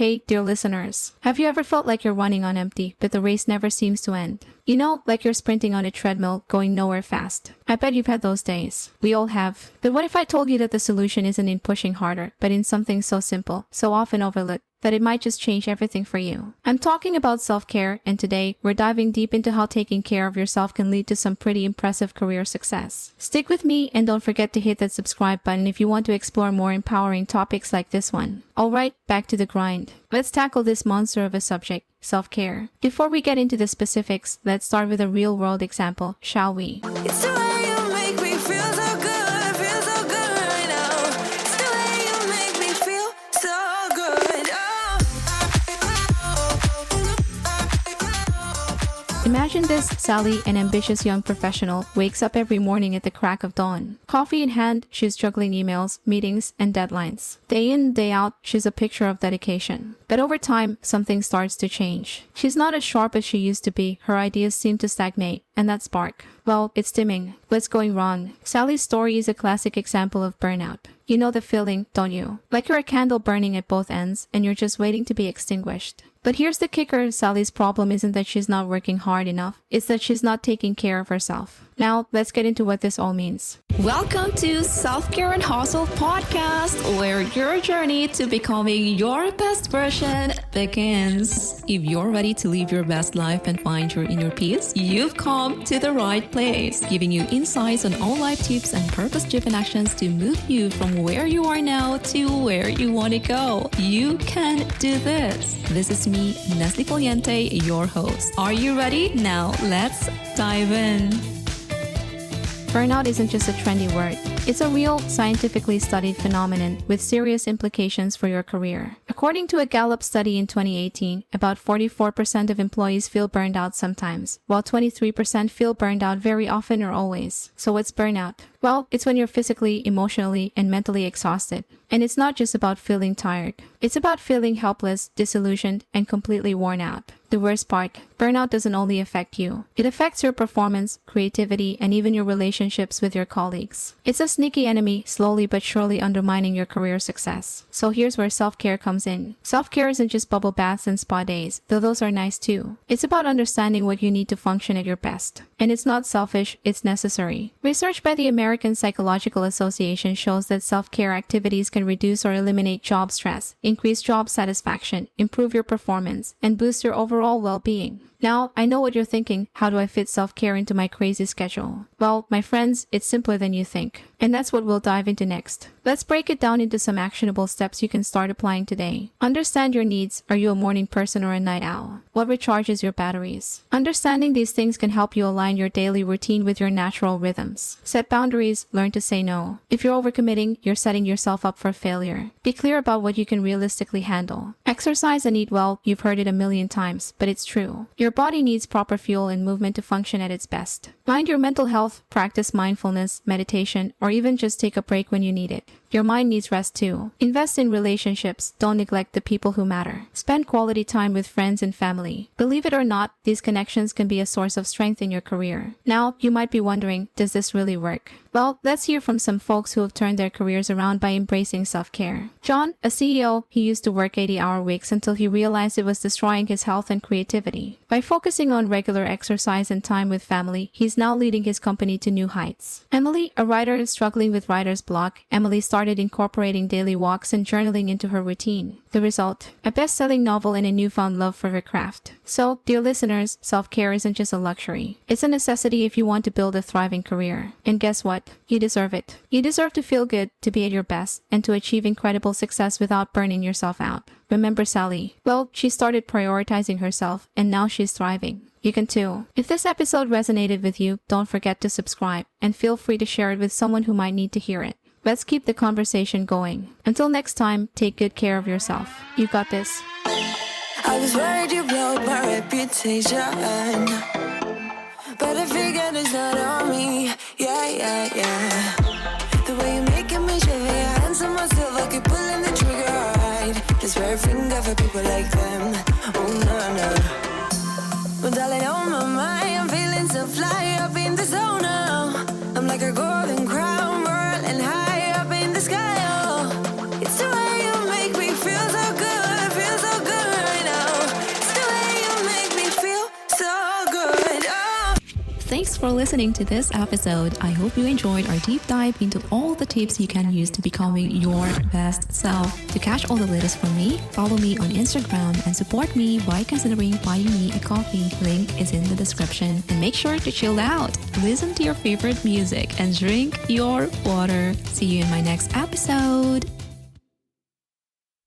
Hey, dear listeners, have you ever felt like you're running on empty, but the race never seems to end? You know, like you're sprinting on a treadmill, going nowhere fast. I bet you've had those days. We all have. But what if I told you that the solution isn't in pushing harder, but in something so simple, so often overlooked, that it might just change everything for you? I'm talking about self-care, and today, we're diving deep into how taking care of yourself can lead to some pretty impressive career success. Stick with me, and don't forget to hit that subscribe button if you want to explore more empowering topics like this one. Alright, back to the grind. Let's tackle this monster of a subject, self-care. Before we get into the specifics, let's start with a real-world example, shall we? It's the way you make me feel so good right now. It's the way you make me feel so good. Imagine this: Sally, an ambitious young professional, wakes up every morning at the crack of dawn. Coffee in hand, she's juggling emails, meetings, and deadlines. Day in, day out, she's a picture of dedication. But over time, something starts to change. She's not as sharp as she used to be, her ideas seem to stagnate, and that spark, well, it's dimming. What's going wrong? Sally's story is a classic example of burnout. You know the feeling, don't you? Like you're a candle burning at both ends, and you're just waiting to be extinguished. But here's the kicker: Sally's problem isn't that she's not working hard enough, it's that she's not taking care of herself. Now, let's get into what this all means. Welcome to Self-Care and Hustle Podcast, where your journey to becoming your best version begins. If you're ready to live your best life and find your inner peace, you've come to the right place, giving you insights on all life tips and purpose-driven actions to move you from where you are now to where you want to go. You can do this. This is me, Nestle Poliente, your host. Are you ready? Now, let's dive in. Burnout isn't just a trendy word. It's a real, scientifically studied phenomenon with serious implications for your career. According to a Gallup study in 2018, about 44% of employees feel burned out sometimes, while 23% feel burned out very often or always. So what's burnout? Well, it's when you're physically, emotionally, and mentally exhausted. And it's not just about feeling tired. It's about feeling helpless, disillusioned, and completely worn out. The worst part, burnout doesn't only affect you. It affects your performance, creativity, and even your relationships with your colleagues. It's a sneaky enemy, slowly but surely undermining your career success. So here's where self-care comes in. Self-care isn't just bubble baths and spa days, though those are nice too. It's about understanding what you need to function at your best. And it's not selfish, it's necessary. Research by the American Psychological Association shows that self-care activities can reduce or eliminate job stress, increase job satisfaction, improve your performance, and boost your overall well-being. Now, I know what you're thinking: how do I fit self-care into my crazy schedule? Well, my friends, it's simpler than you think. And that's what we'll dive into next. Let's break it down into some actionable steps you can start applying today. Understand your needs. Are you a morning person or a night owl? What recharges your batteries? Understanding these things can help you align your daily routine with your natural rhythms. Set boundaries. Learn to say no. If you're overcommitting, you're setting yourself up for failure. Be clear about what you can realistically handle. Exercise and eat well. You've heard it a million times, but it's true. Your body needs proper fuel and movement to function at its best. Mind your mental health. Practice mindfulness, meditation, or even just take a break when you need it. Your mind needs rest too. Invest in relationships. Don't neglect the people who matter. Spend quality time with friends and family. Believe it or not, these connections can be a source of strength in your career. Now, you might be wondering, does this really work? Well, let's hear from some folks who have turned their careers around by embracing self-care. John, a CEO, he used to work 80-hour weeks until he realized it was destroying his health and creativity. By focusing on regular exercise and time with family, he's now leading his company to new heights. Emily, a writer struggling with writer's block, Emily started incorporating daily walks and journaling into her routine. The result, a best-selling novel and a newfound love for her craft. So, dear listeners, self-care isn't just a luxury. It's a necessity if you want to build a thriving career. And guess what? You deserve it. You deserve to feel good, to be at your best, and to achieve incredible success without burning yourself out. Remember Sally? Well, she started prioritizing herself, and now she's thriving. You can too. If this episode resonated with you, don't forget to subscribe, and feel free to share it with someone who might need to hear it. Let's keep the conversation going. Until next time, take good care of yourself. You got this. I was worried you blowed my reputation, but I figured it's not on me. Yeah. The way you're making me shiver, your hands on myself, I keep pulling the trigger right. This rare finger for people like them. Oh no. Well, darling, on my mind, I'm feeling so fly up in the zone now. I'm like a golden crown, whirling high up in the sky. Oh, it's the way you make me feel so good, feel so Thanks for listening to this episode. I hope you enjoyed our deep dive into all the tips you can use to becoming your best self. To catch all the latest from me, follow me on Instagram and support me by considering buying me a coffee. Link is in the description. And make sure to chill out, listen to your favorite music, and drink your water. See you in my next episode.